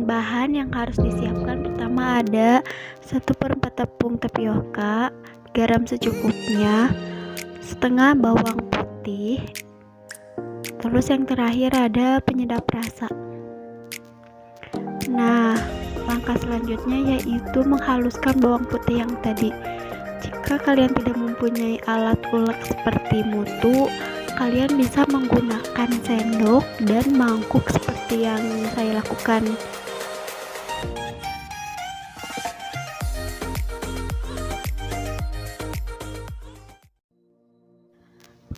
Bahan-bahan yang harus disiapkan pertama ada 1/4 tepung tapioka, garam secukupnya, setengah bawang putih, terus yang terakhir ada penyedap rasa. Nah, langkah selanjutnya yaitu menghaluskan bawang putih yang tadi. Jika kalian tidak mempunyai alat ulek seperti mutu, kalian bisa menggunakan sendok dan mangkuk seperti yang saya lakukan.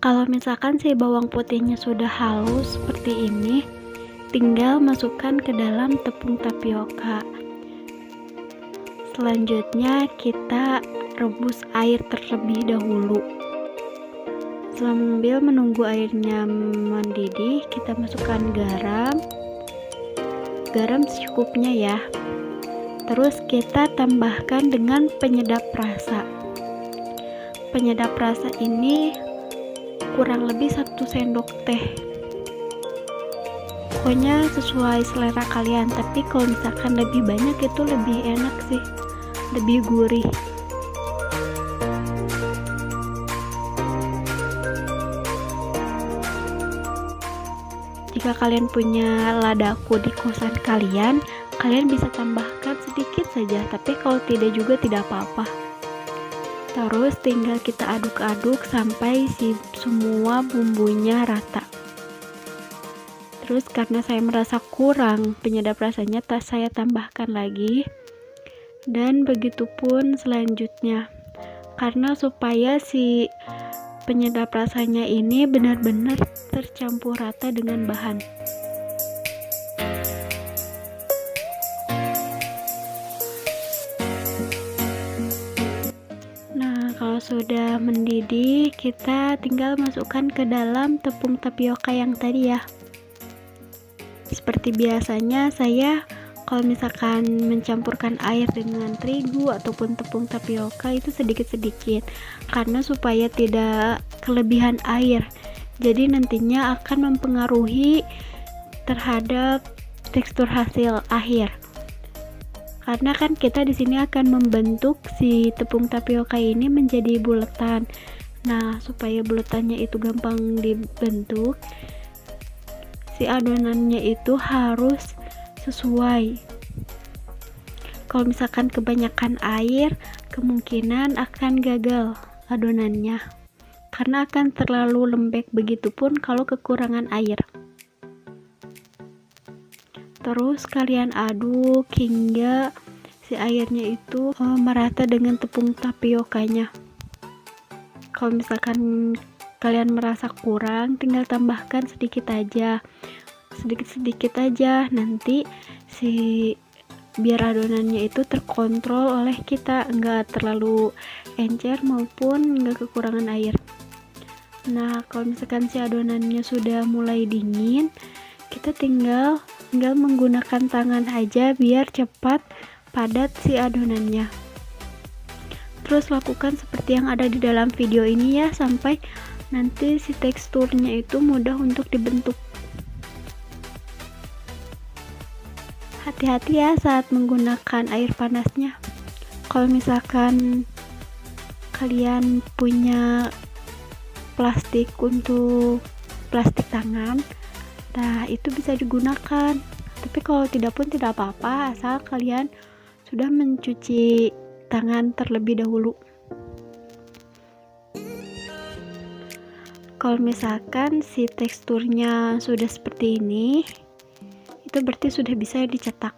Kalau misalkan si bawang putihnya sudah halus seperti ini, tinggal masukkan ke dalam tepung tapioka. Selanjutnya kita rebus air terlebih dahulu. Sambil menunggu airnya mendidih, kita masukkan garam secukupnya ya. Terus kita tambahkan dengan penyedap rasa. Penyedap rasa ini kurang lebih 1 sendok teh. Pokoknya sesuai selera kalian, tapi kalau misalkan lebih banyak itu lebih enak sih, lebih gurih. Jika kalian punya ladaku di kosan kalian bisa tambahkan sedikit saja, tapi kalau tidak juga tidak apa-apa. Terus tinggal kita aduk-aduk sampai semua bumbunya rata. Terus karena saya merasa kurang penyedap rasanya, saya tambahkan lagi. Dan begitupun selanjutnya. Karena supaya si penyedap rasanya ini benar-benar tercampur rata dengan bahan. Nah, kalau sudah mendidih, kita tinggal masukkan ke dalam tepung tapioka yang tadi ya. Seperti biasanya saya kalau misalkan mencampurkan air dengan terigu ataupun tepung tapioka itu sedikit-sedikit, karena supaya tidak kelebihan air. Jadi nantinya akan mempengaruhi terhadap tekstur hasil akhir. Karena kan kita di sini akan membentuk si tepung tapioka ini menjadi buletan. Nah, supaya buletannya itu gampang dibentuk, si adonannya itu harus sesuai. Kalau misalkan kebanyakan air, kemungkinan akan gagal adonannya karena akan terlalu lembek. Begitupun kalau kekurangan air. Terus kalian aduk hingga si airnya itu merata dengan tepung tapiokanya. Kalau misalkan kalian merasa kurang, tinggal tambahkan sedikit aja, nanti biar adonannya itu terkontrol oleh kita, enggak terlalu encer maupun enggak kekurangan air. Nah, kalau misalkan si adonannya sudah mulai dingin, kita tinggal menggunakan tangan aja biar cepat padat si adonannya. Terus lakukan seperti yang ada di dalam video ini ya, sampai nanti si teksturnya itu mudah untuk dibentuk. Hati-hati ya saat menggunakan air panasnya. Kalau misalkan kalian punya plastik untuk plastik tangan, nah itu bisa digunakan. Tapi kalau tidak pun tidak apa-apa, asal kalian sudah mencuci tangan terlebih dahulu. Kalau misalkan si teksturnya sudah seperti ini, itu berarti sudah bisa dicetak.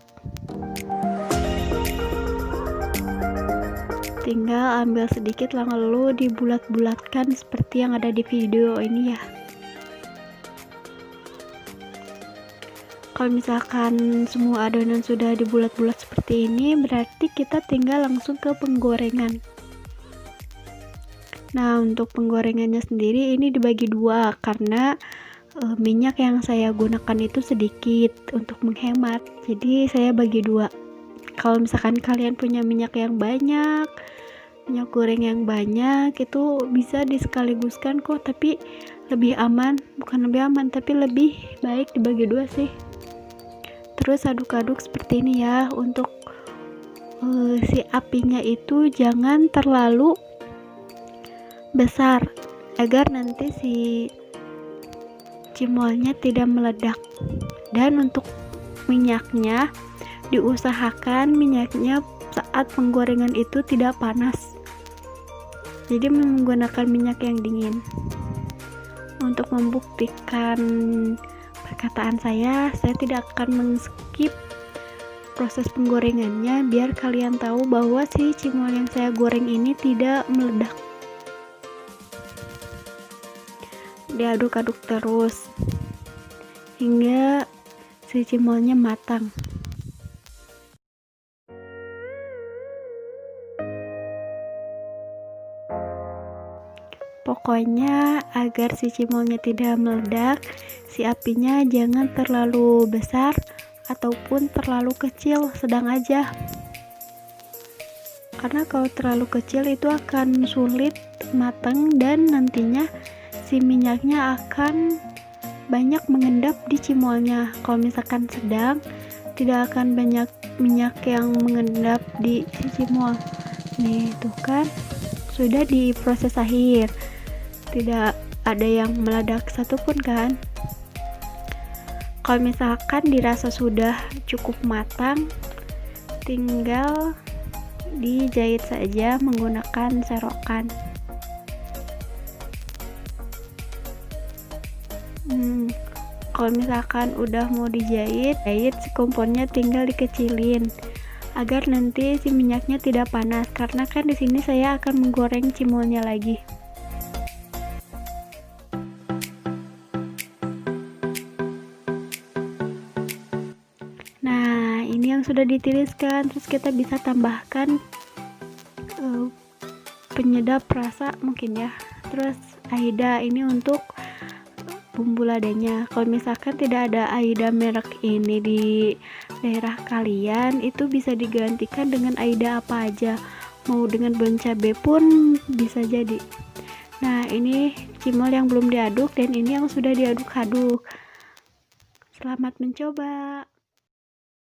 Tinggal ambil sedikit lalu dibulat-bulatkan seperti yang ada di video ini ya. Kalau misalkan semua adonan sudah dibulat-bulat seperti ini, berarti kita tinggal langsung ke penggorengan. Nah, untuk penggorengannya sendiri ini dibagi dua karena minyak yang saya gunakan itu sedikit untuk menghemat, jadi saya bagi dua. Kalau misalkan kalian punya minyak yang banyak, minyak goreng yang banyak, itu bisa disekaligus-kan kok, tapi lebih aman, bukan lebih aman tapi lebih baik dibagi dua sih. Terus aduk-aduk seperti ini ya. Untuk si apinya itu jangan terlalu besar agar nanti si cimolnya tidak meledak. Dan untuk minyaknya, diusahakan minyaknya saat penggorengan itu tidak panas, jadi menggunakan minyak yang dingin. Untuk membuktikan perkataan saya tidak akan men-skip proses penggorengannya, biar kalian tahu bahwa si cimol yang saya goreng ini tidak meledak. Diaduk-aduk terus hingga si cimolnya matang. Pokoknya agar si cimolnya tidak meledak, si apinya jangan terlalu besar ataupun terlalu kecil, sedang aja. Karena kalau terlalu kecil itu akan sulit matang dan nantinya si minyaknya akan banyak mengendap di cimolnya. Kalau misalkan sedang, tidak akan banyak minyak yang mengendap di si cimol. Nih, tuh kan sudah di proses akhir, tidak ada yang meledak satupun kan. Kalau misalkan dirasa sudah cukup matang, tinggal dijahit saja menggunakan serokan. Kalau misalkan udah mau dijahit, si kompornya tinggal dikecilin agar nanti si minyaknya tidak panas, karena kan di sini saya akan menggoreng cimolnya lagi. Nah, ini yang sudah ditiriskan, terus kita bisa tambahkan penyedap rasa mungkin ya. Terus AIDA ini untuk bumbu ladanya. Kalau misalkan tidak ada AIDA merek ini di daerah kalian, itu bisa digantikan dengan AIDA apa aja, mau dengan bon cabe pun bisa jadi. Nah, ini cimol yang belum diaduk dan ini yang sudah diaduk-aduk. Selamat mencoba.